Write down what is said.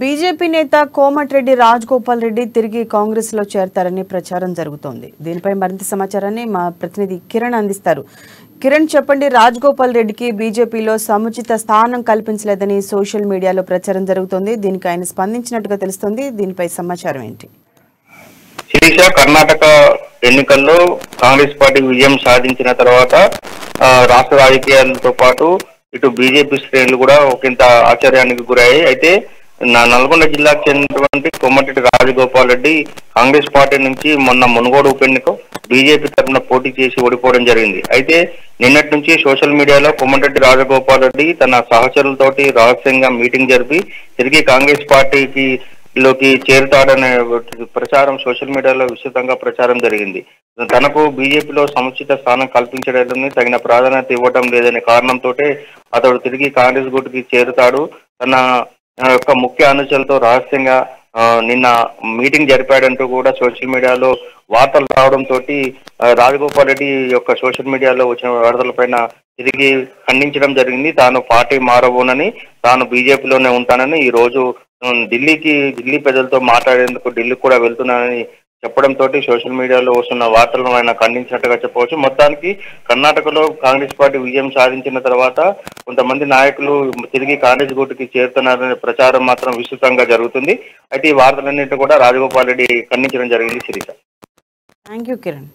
BJP నేత కోమటిరెడ్డి రాజగోపాల్ రెడ్డి తిరిగి కాంగ్రెస్ లో చేరతారని ప్రచారం జరుగుతోంది. దీనిపై మరింత సమాచారాన్ని మా ప్రతినిధి కిరణ్ అందిస్తారు. కిరణ్, చెప్పండి. రాజగోపాల్ రెడ్డికి బీజేపీలో సముచిత స్థానం కల్పించలేదని సోషల్ మీడియాలో ప్రచారం జరుగుతోంది. దీనికి ఆయన స్పందించినట్టుగా తెలుస్తోంది. దీనిపై సమాచారం ఏంటి? శిరీష, కర్ణాటక ఎన్నికల్లో కాంగ్రెస్ పార్టీ విజయం సాధించిన తర్వాత రాష్ట్ర రాజకీయాలతో పాటు ఇటు బీజేపీ శ్రేణులు కూడా ఒకంత ఆశ్చర్యానికి గురయ్యాయి. అయితే నల్గొండ జిల్లాకు చెందినటువంటి కోమటిరెడ్డి రాజగోపాల్ రెడ్డి కాంగ్రెస్ పార్టీ నుంచి మొన్న మునుగోడు ఉప ఎన్నిక బీజేపీ తరఫున పోటీ చేసి ఓడిపోవడం జరిగింది. అయితే నిన్నటి నుంచి సోషల్ మీడియాలో కోమటిరెడ్డి రాజగోపాల్ రెడ్డి తన సహచరులతోటి రహస్యంగా మీటింగ్ జరిపి తిరిగి కాంగ్రెస్ పార్టీలోకి చేరుతాడనే ప్రచారం సోషల్ మీడియాలో విస్తృతంగా ప్రచారం జరిగింది. తనకు బీజేపీలో సముచిత స్థానం కల్పించడానికి తగిన ప్రాధాన్యత ఇవ్వడం లేదనే కారణంతో అతడు తిరిగి కాంగ్రెస్ గూటికి చేరుతాడు. తన యొక్క ముఖ్య అనుచరులతో రహస్యంగా నిన్న మీటింగ్ జరిపాడంటూ కూడా సోషల్ మీడియాలో వార్తలు రావడంతో రాజగోపాల్ రెడ్డి యొక్క సోషల్ మీడియాలో వచ్చిన వార్తలపైన తిరిగి ఖండించడం జరిగింది. తాను పార్టీ మారబోనని, తాను బీజేపీలోనే ఉంటానని, ఈ రోజు ఢిల్లీ ప్రజలతో మాట్లాడేందుకు ఢిల్లీ కూడా వెళ్తున్నానని చెప్పడంతో సోషల్ మీడియాలో వస్తున్న వార్తలను ఆయన ఖండించినట్టుగా చెప్పవచ్చు. మొత్తానికి కర్ణాటకలో కాంగ్రెస్ పార్టీ విజయం సాధించిన తర్వాత కొంతమంది నాయకులు తిరిగి కాంగ్రెస్ గూటికి చేరుతున్నారనే ప్రచారం మాత్రం విస్తృతంగా జరుగుతుంది. అయితే ఈ వార్తలన్నింటినీ కూడా రాజగోపాల్ రెడ్డి ఖండించడం జరిగింది. శిరీష. Thank you Kiran.